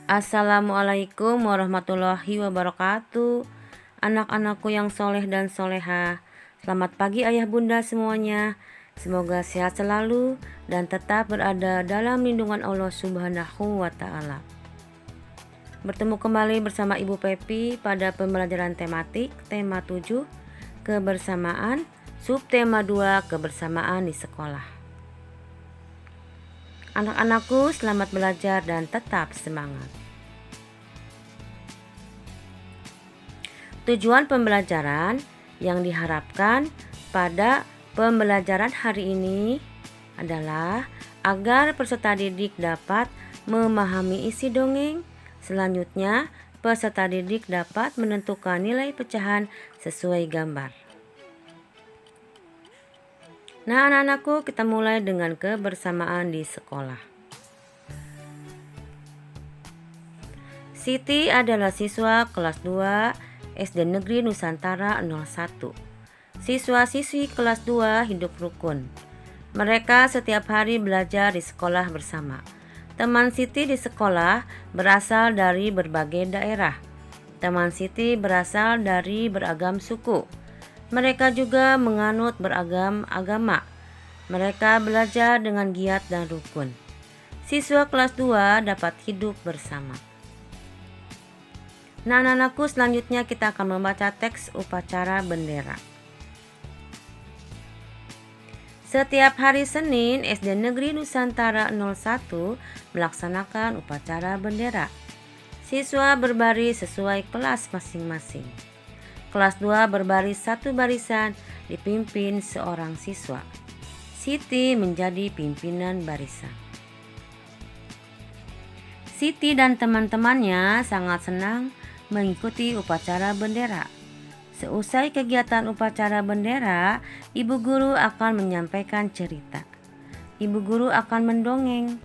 Assalamualaikum warahmatullahi wabarakatuh. Anak-anakku yang soleh dan soleha, selamat pagi ayah bunda semuanya. Semoga sehat selalu dan tetap berada dalam lindungan Allah Subhanahu wa Ta'ala. Bertemu kembali bersama Ibu Pepi pada pembelajaran tematik tema 7 kebersamaan, subtema 2 kebersamaan di sekolah. Anak-anakku, selamat belajar dan tetap semangat. Tujuan pembelajaran yang diharapkan pada pembelajaran hari ini adalah agar peserta didik dapat memahami isi dongeng. Selanjutnya, peserta didik dapat menentukan nilai pecahan sesuai gambar. Nah, anak-anakku, kita mulai dengan kebersamaan di sekolah. Siti adalah siswa kelas 2 SD Negeri Nusantara 01. Siswa-siswi kelas 2 hidup rukun. Mereka setiap hari belajar di sekolah bersama. Teman Siti di sekolah berasal dari berbagai daerah. Teman Siti berasal dari beragam suku. Mereka juga menganut beragam agama. Mereka belajar dengan giat dan rukun. Siswa kelas 2 dapat hidup bersama. Nah, anak-anakku, selanjutnya kita akan membaca teks upacara bendera. Setiap hari Senin, SD Negeri Nusantara 01 melaksanakan upacara bendera. Siswa berbaris sesuai kelas masing-masing. Kelas 2 berbaris satu barisan dipimpin seorang siswa. Siti menjadi pimpinan barisan. Siti dan teman-temannya sangat senang mengikuti upacara bendera. Seusai kegiatan upacara bendera, ibu guru akan menyampaikan cerita. Ibu guru akan mendongeng.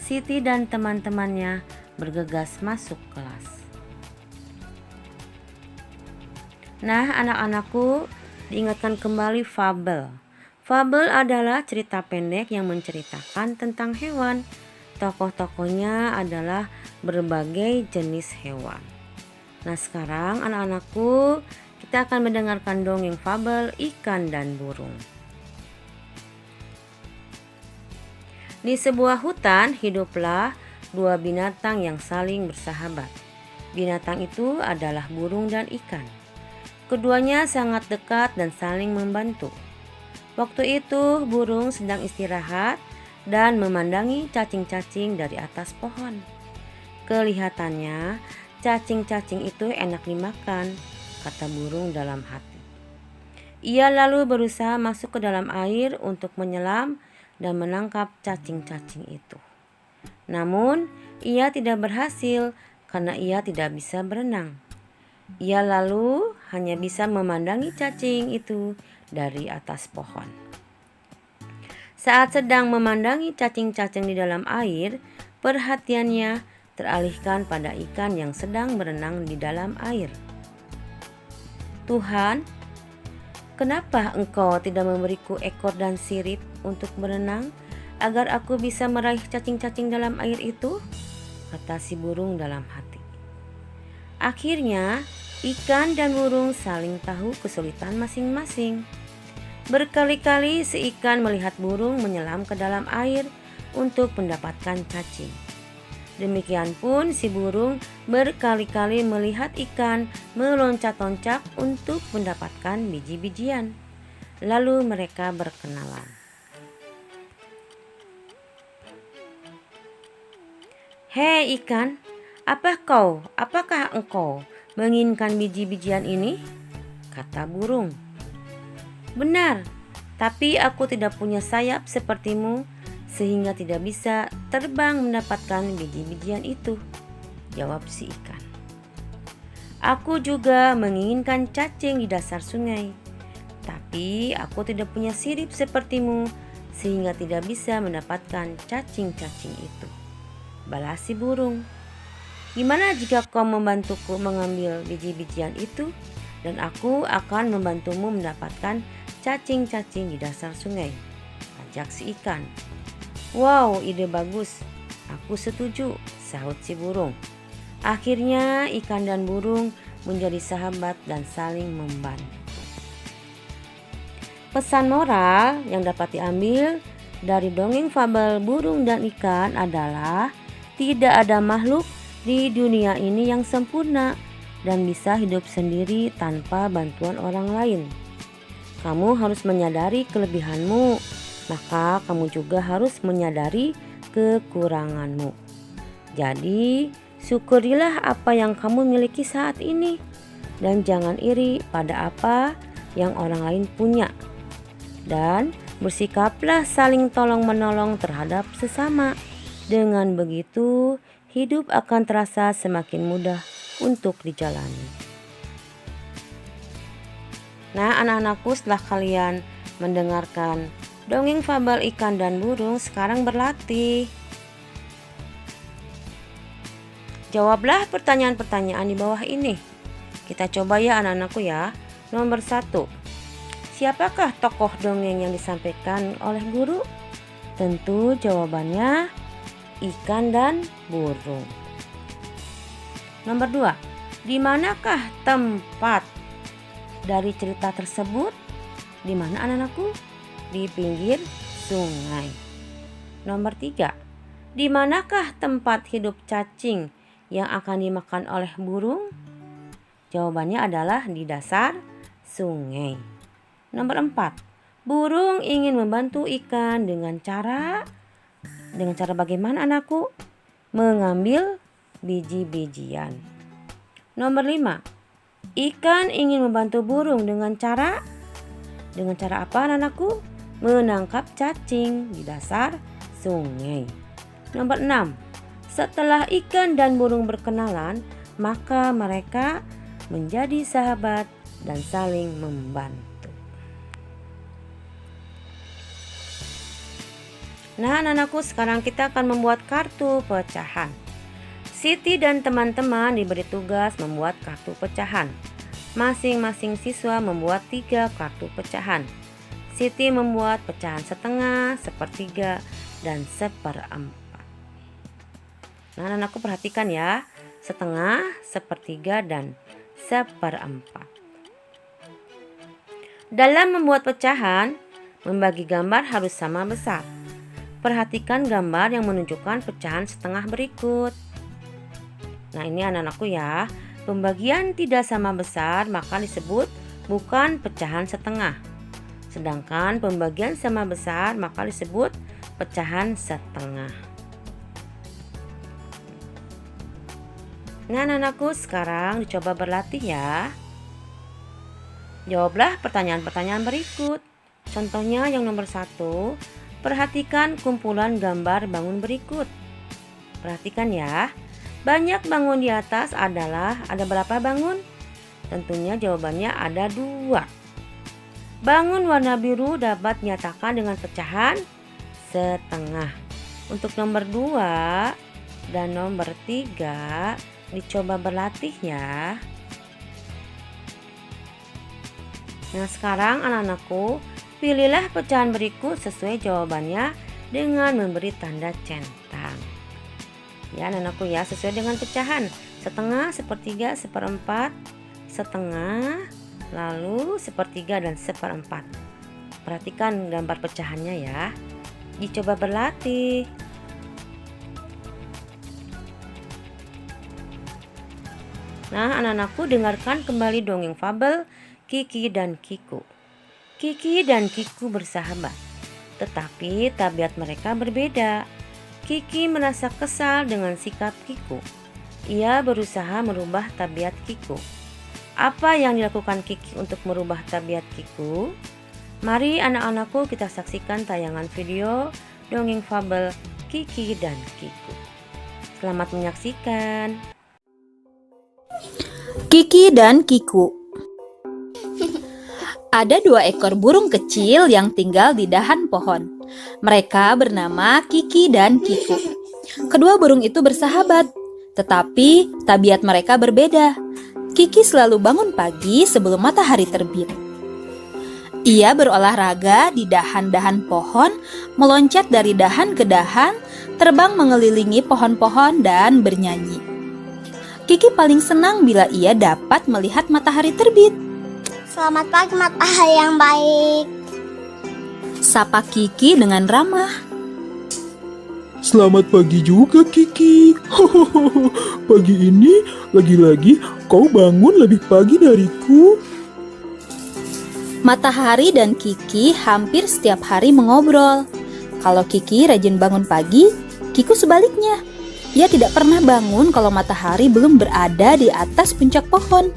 Siti dan teman-temannya bergegas masuk kelas. Nah, anak-anakku, diingatkan kembali fabel. Fabel adalah cerita pendek yang menceritakan tentang hewan. Tokoh-tokohnya adalah berbagai jenis hewan. Nah, sekarang anak-anakku, kita akan mendengarkan dongeng fabel ikan dan burung. Di sebuah hutan hiduplah dua binatang yang saling bersahabat. Binatang itu adalah burung dan ikan. Keduanya sangat dekat dan saling membantu. Waktu itu burung sedang istirahat dan memandangi cacing-cacing dari atas pohon. Kelihatannya cacing-cacing itu enak dimakan, kata burung dalam hati. Ia lalu berusaha masuk ke dalam air untuk menyelam dan menangkap cacing-cacing itu. Namun ia tidak berhasil karena ia tidak bisa berenang. Ia lalu hanya bisa memandangi cacing itu dari atas pohon. Saat sedang memandangi cacing-cacing di dalam air, perhatiannya teralihkan pada ikan yang sedang berenang di dalam air. Tuhan, kenapa Engkau tidak memberiku ekor dan sirip untuk berenang agar aku bisa meraih cacing-cacing dalam air itu? Kata si burung dalam hati. Akhirnya, ikan dan burung saling tahu kesulitan masing-masing. Berkali-kali si ikan melihat burung menyelam ke dalam air untuk mendapatkan cacing. Demikian pun si burung berkali-kali melihat ikan meloncat-loncat untuk mendapatkan biji-bijian. Lalu mereka berkenalan. Hei ikan, apakah engkau menginginkan biji-bijian ini? Kata burung. Benar, tapi aku tidak punya sayap sepertimu sehingga tidak bisa terbang mendapatkan biji-bijian itu, jawab si ikan. Aku juga menginginkan cacing di dasar sungai, tapi aku tidak punya sirip sepertimu sehingga tidak bisa mendapatkan cacing-cacing itu, balas si burung. Gimana jika kau membantuku mengambil biji-bijian itu dan aku akan membantumu mendapatkan cacing-cacing di dasar sungai, ajak si ikan. Wow, ide bagus. Aku setuju, sahut si burung. Akhirnya ikan dan burung menjadi sahabat dan saling membantu. Pesan moral yang dapat diambil dari dongeng fabel burung dan ikan adalah tidak ada makhluk di dunia ini yang sempurna dan bisa hidup sendiri tanpa bantuan orang lain. Kamu harus menyadari kelebihanmu, maka kamu juga harus menyadari kekuranganmu. Jadi, syukurilah apa yang kamu miliki saat ini dan jangan iri pada apa yang orang lain punya. Dan bersikaplah saling tolong-menolong terhadap sesama. Dengan begitu, hidup akan terasa semakin mudah untuk dijalani. Nah, anak-anakku, setelah kalian mendengarkan dongeng fabel ikan dan burung, sekarang berlatih. Jawablah pertanyaan-pertanyaan di bawah ini. Kita coba ya anak-anakku ya. Nomor 1. Siapakah tokoh dongeng yang disampaikan oleh guru? Tentu jawabannya ikan dan burung. Nomor 2. Di manakah tempat dari cerita tersebut? Di mana anak-anakku? Di pinggir sungai. Nomor 3. Di manakah tempat hidup cacing yang akan dimakan oleh burung? Jawabannya adalah di dasar sungai. Nomor 4. Burung ingin membantu ikan dengan cara bagaimana anakku? Mengambil biji-bijian. Nomor 5. Ikan ingin membantu burung dengan cara apa anakku? Menangkap cacing di dasar sungai. Nomor 6. Setelah ikan dan burung berkenalan, maka mereka menjadi sahabat dan saling membantu. Nah, anak-anakku, sekarang kita akan membuat kartu pecahan. Siti dan teman-teman diberi tugas membuat kartu pecahan. Masing-masing siswa membuat 3 kartu pecahan. Siti membuat pecahan setengah, sepertiga, dan seperempat. Nah, anak-anakku perhatikan ya, setengah, sepertiga, dan seperempat. Dalam membuat pecahan, membagi gambar harus sama besar. Perhatikan gambar yang menunjukkan pecahan setengah berikut. Nah, ini anak-anakku ya, pembagian tidak sama besar maka disebut bukan pecahan setengah. Sedangkan pembagian sama besar maka disebut pecahan setengah. Nah, anak-anakku, sekarang dicoba berlatih ya. Jawablah pertanyaan-pertanyaan berikut. Contohnya yang nomor 1, perhatikan kumpulan gambar bangun berikut. Perhatikan ya, banyak bangun di atas ada berapa bangun? Tentunya jawabannya ada 2. Bangun warna biru dapat dinyatakan dengan pecahan setengah. Untuk nomor 2 dan nomor 3 dicoba berlatih ya. Nah, sekarang anak-anakku, pilihlah pecahan berikut sesuai jawabannya dengan memberi tanda centang. Ya anak-anakku ya, sesuai dengan pecahan. Setengah, sepertiga, seperempat, setengah, lalu sepertiga dan seperempat. Perhatikan gambar pecahannya ya. Dicoba berlatih. Nah, anak-anakku, dengarkan kembali dongeng fabel Kiki dan Kiku. Kiki dan Kiku bersahabat, tetapi tabiat mereka berbeda. Kiki merasa kesal dengan sikap Kiku. Ia berusaha merubah tabiat Kiku. Apa yang dilakukan Kiki untuk merubah tabiat Kiku? Mari anak-anakku, kita saksikan tayangan video dongeng fabel Kiki dan Kiku. Selamat menyaksikan. Kiki dan Kiku. Ada 2 ekor burung kecil yang tinggal di dahan pohon. Mereka bernama Kiki dan Kiku. Kedua burung itu bersahabat, tetapi tabiat mereka berbeda. Kiki selalu bangun pagi sebelum matahari terbit. Ia berolahraga di dahan-dahan pohon, meloncat dari dahan ke dahan, terbang mengelilingi pohon-pohon dan bernyanyi. Kiki paling senang bila ia dapat melihat matahari terbit. Selamat pagi matahari yang baik. Sapa Kiki dengan ramah. Selamat pagi juga, Kiki. Pagi ini lagi-lagi kau bangun lebih pagi dariku. Matahari dan Kiki hampir setiap hari mengobrol. Kalau Kiki rajin bangun pagi, Kiku sebaliknya. Ia tidak pernah bangun kalau matahari belum berada di atas puncak pohon.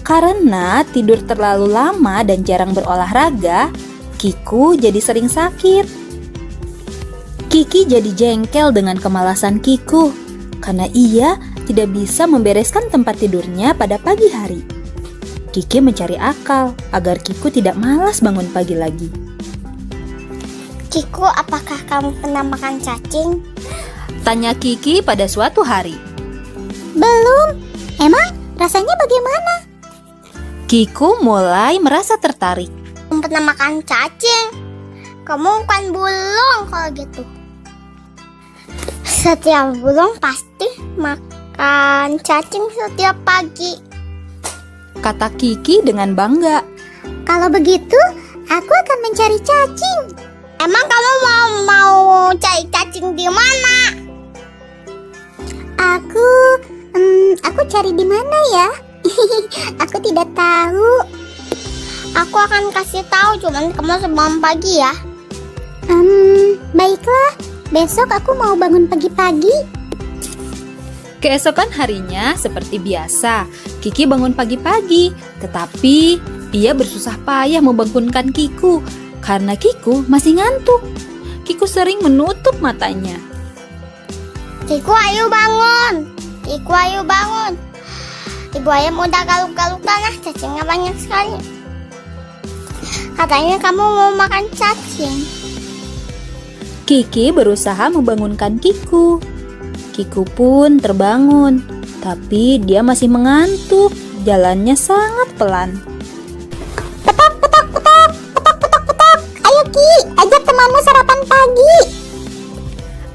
Karena tidur terlalu lama dan jarang berolahraga, Kiku jadi sering sakit. Kiki jadi jengkel dengan kemalasan Kiku karena ia tidak bisa membereskan tempat tidurnya pada pagi hari. Kiki mencari akal agar Kiku tidak malas bangun pagi lagi. Kiku, apakah kamu pernah makan cacing? Tanya Kiki pada suatu hari. Belum. Emang rasanya bagaimana? Kiku mulai merasa tertarik. Kamu pernah makan cacing? Kamu bukan bulung kalau gitu. Setiap bulung pasti makan cacing setiap pagi, Kata Kiki dengan bangga. Kalau begitu, aku akan mencari cacing. Emang kamu mau cari cacing di mana? Aku cari di mana ya? Aku tidak tahu. Aku akan kasih tahu, cuman kamu sebelum pagi ya. Baiklah. Besok aku mau bangun pagi-pagi. Keesokan harinya seperti biasa, Kiki bangun pagi-pagi, tetapi ia bersusah payah membangunkan Kiku karena Kiku masih ngantuk. Kiku sering menutup matanya. Kiku, ayo bangun. Kiku, ayo bangun. Ibu ayam udah galuk-galuk tanah, cacingnya banyak sekali. Katanya kamu mau makan cacing. Kiki berusaha membangunkan Kiku. Kiku pun terbangun, tapi dia masih mengantuk. Jalannya sangat pelan. Petak, petak, petak, petak, petak, petak. Ayo Ki, ajak temanmu sarapan pagi.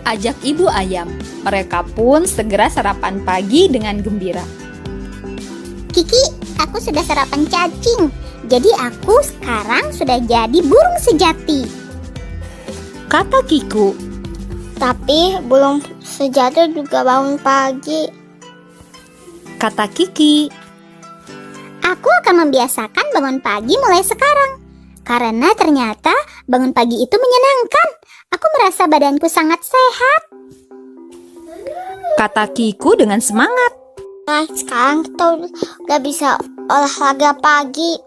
Ajak ibu ayam. Mereka pun segera sarapan pagi dengan gembira. Kiki, aku sudah sarapan cacing. Jadi aku sekarang sudah jadi burung sejati. Kata Kiku. Tapi burung sejati juga bangun pagi. Kata Kiki. Aku akan membiasakan bangun pagi mulai sekarang. Karena ternyata bangun pagi itu menyenangkan. Aku merasa badanku sangat sehat. Kata Kiku dengan semangat. Nah, sekarang kita udah bisa olahraga pagi.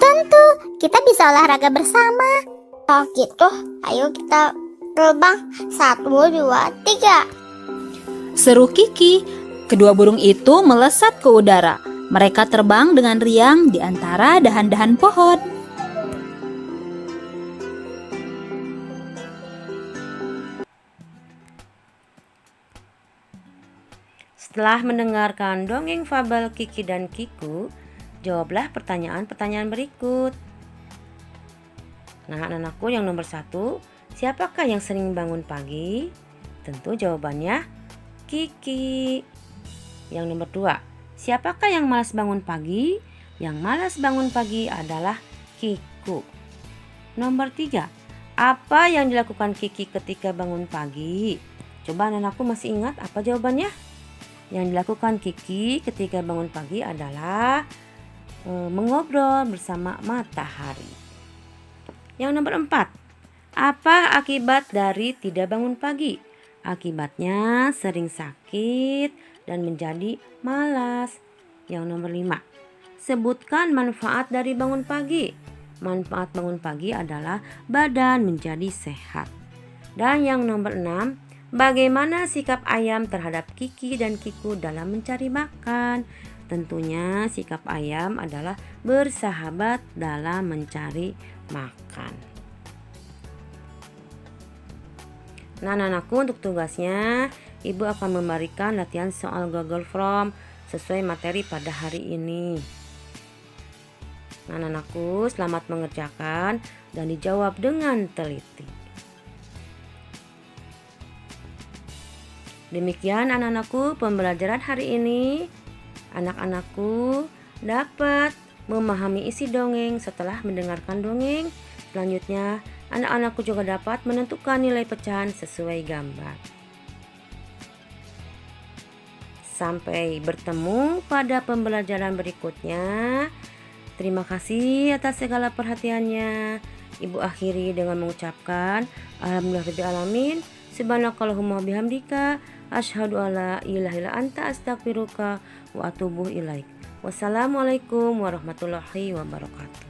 Tentu, kita bisa olahraga bersama. Kalau gitu, ayo kita terbang. 1, 2, 3. Seru Kiki. Kedua burung itu melesat ke udara. Mereka terbang dengan riang di antara dahan-dahan pohon. Setelah mendengarkan dongeng fabel Kiki dan Kiku, jawablah pertanyaan-pertanyaan berikut. Nah, anak-anakku, yang nomor 1, siapakah yang sering bangun pagi? Tentu jawabannya Kiki. Yang nomor 2, siapakah yang malas bangun pagi? Yang malas bangun pagi adalah Kiku. Nomor 3, apa yang dilakukan Kiki ketika bangun pagi? Coba anak-anakku masih ingat apa jawabannya? Yang dilakukan Kiki ketika bangun pagi adalah mengobrol bersama matahari. Yang nomor 4, apa akibat dari tidak bangun pagi? Akibatnya sering sakit dan menjadi malas. Yang nomor 5, sebutkan manfaat dari bangun pagi. Manfaat bangun pagi adalah badan menjadi sehat. Dan yang nomor 6, bagaimana sikap ayam terhadap Kiki dan Kiku dalam mencari makan? Tentunya sikap ayam adalah bersahabat dalam mencari makan. Nah, anakku, untuk tugasnya Ibu akan memberikan latihan soal Google Form sesuai materi pada hari ini. Nah, anakku, selamat mengerjakan dan dijawab dengan teliti. Demikian anak-anakku pembelajaran hari ini. Anak-anakku dapat memahami isi dongeng setelah mendengarkan dongeng. Selanjutnya, anak-anakku juga dapat menentukan nilai pecahan sesuai gambar. Sampai bertemu pada pembelajaran berikutnya. Terima kasih atas segala perhatiannya. Ibu akhiri dengan mengucapkan Alhamdulillahirabbil alamin. Subhanakallahumma bihamdika asyhadu alla ilaha illa anta astaghfiruka wa atubu ilaik. Wassalamualaikum warahmatullahi wabarakatuh.